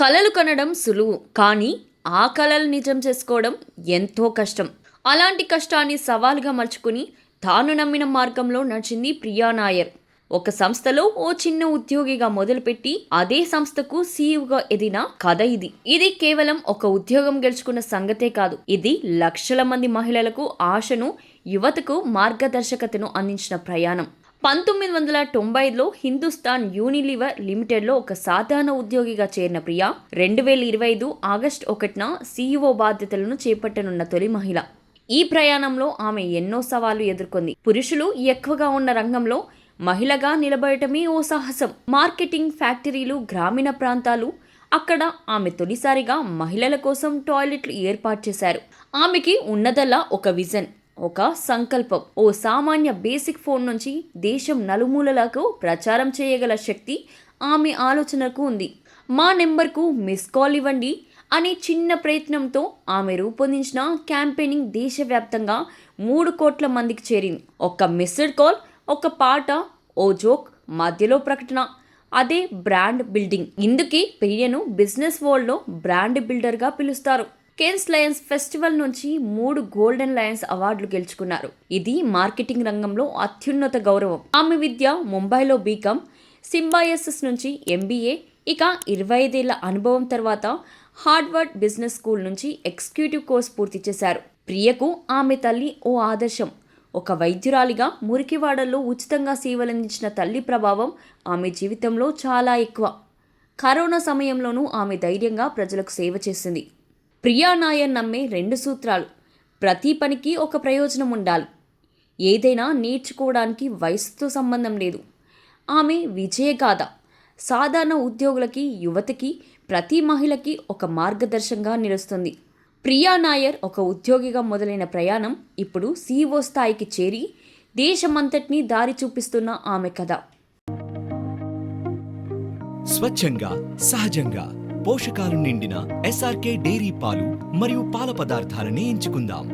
కలలు కనడం సులువు, కానీ ఆ కలలు నిజం చేసుకోవడం ఎంతో కష్టం. అలాంటి కష్టాన్ని సవాలుగా మలుచుకుని తాను నమ్మిన మార్గంలో నడిచింది ప్రియా నాయర్. ఒక సంస్థలో ఓ చిన్న ఉద్యోగిగా మొదలుపెట్టి అదే సంస్థకు సీఈఓగా ఎదిగిన కథ ఇది. ఇది కేవలం ఒక ఉద్యోగం గెలుచుకున్న సంగతే కాదు, ఇది లక్షల మంది మహిళలకు ఆశను, యువతకు మార్గదర్శకతను అందించిన ప్రయాణం. 1995లో హిందుస్థాన్ యూనిలివర్ లిమిటెడ్లో ఒక సాధారణ ఉద్యోగిగా చేరిన ప్రియా 2025 ఆగస్టు 1న సీఈఓ బాధ్యతలను చేపట్టనున్న తొలి మహిళ. ఈ ప్రయాణంలో ఆమె ఎన్నో సవాళ్లు ఎదుర్కొంది. పురుషులు ఎక్కువగా ఉన్న రంగంలో మహిళగా నిలబడటమే ఓ సాహసం. మార్కెటింగ్, ఫ్యాక్టరీలు, గ్రామీణ ప్రాంతాలు. అక్కడ ఆమె తొలిసారిగా మహిళల కోసం టాయిలెట్లు ఏర్పాటు చేశారు. ఆమెకి ఉన్నదల్లా ఒక విజన్, ఒక సంకల్పం. ఓ సామాన్య బేసిక్ ఫోన్ నుంచి దేశం నలుమూలలకు ప్రచారం చేయగల శక్తి ఆమె ఆలోచనకు ఉంది. మా నెంబర్కు మిస్ కాల్ ఇవ్వండి అనే చిన్న ప్రయత్నంతో ఆమె రూపొందించిన క్యాంపెయినింగ్ దేశవ్యాప్తంగా 3 కోట్ల మందికి చేరింది. ఒక్క మిస్డ్ కాల్, ఒక పాట, ఓ జోక్, మధ్యలో ప్రకటన, అదే బ్రాండ్ బిల్డింగ్. ఇందుకే ప్రియను బిజినెస్ వరల్డ్లో బ్రాండ్ బిల్డర్గా పిలుస్తారు. కేన్స్ లయన్స్ ఫెస్టివల్ నుంచి 3 గోల్డెన్ లయన్స్ అవార్డులు గెలుచుకున్నారు. ఇది మార్కెటింగ్ రంగంలో అత్యున్నత గౌరవం. ఆమె విద్య ముంబైలో బీకామ్, సింబాయసిస్ నుంచి ఎంబీఏ, ఇక 25 ఏళ్ల అనుభవం తర్వాత హార్వర్డ్ బిజినెస్ స్కూల్ నుంచి ఎగ్జిక్యూటివ్ కోర్స్ పూర్తి చేశారు. ప్రియకు ఆమె తల్లి ఓ ఆదర్శం. ఒక వైద్యురాలిగా మురికివాడల్లో ఉచితంగా సేవలందించిన తల్లి ప్రభావం ఆమె జీవితంలో చాలా ఎక్కువ. కరోనా సమయంలోనూ ఆమె ధైర్యంగా ప్రజలకు సేవ చేసింది. ప్రియా నాయర్ నమ్మే 2 సూత్రాలు. ప్రతి పనికి ఒక ప్రయోజనం ఉండాలి. ఏదైనా నేర్చుకోవడానికి వయసుతో సంబంధం లేదు. ఆమె విజయగాథ సాధారణ ఉద్యోగులకి, యువతకి, ప్రతి మహిళకి ఒక మార్గదర్శకంగా నిలుస్తుంది. ప్రియా నాయర్ ఒక ఉద్యోగిగా మొదలైన ప్రయాణం ఇప్పుడు సీఈఓ స్థాయికి చేరి దేశమంతటినీ దారి చూపిస్తున్న ఆమె కథ. స్వచ్ఛంగా, సహజంగా, పోషకాలు నిండిన ఎస్ఆర్కే డైరీ పాలు మరియు పాల పదార్థాలని ఎంచుకుందాం.